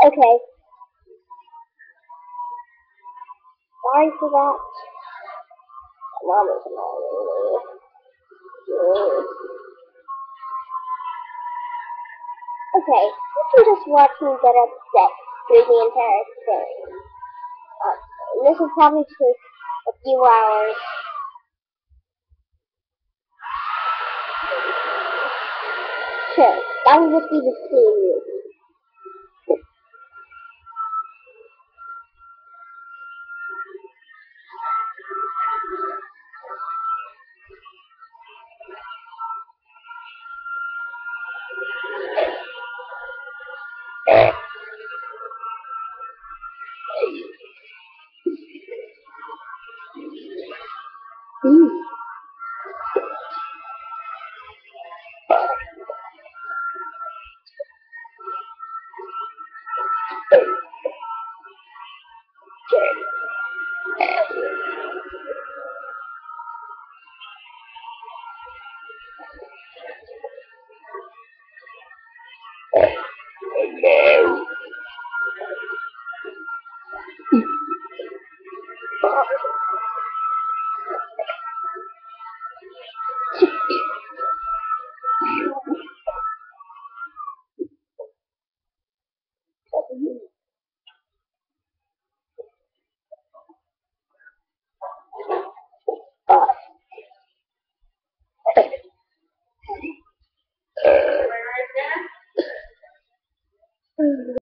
Okay. Sorry for that. Mom is annoying me. Okay, you can just watch me get upset through the entire thing. This will probably take a few hours. Sure, that will just be the scene.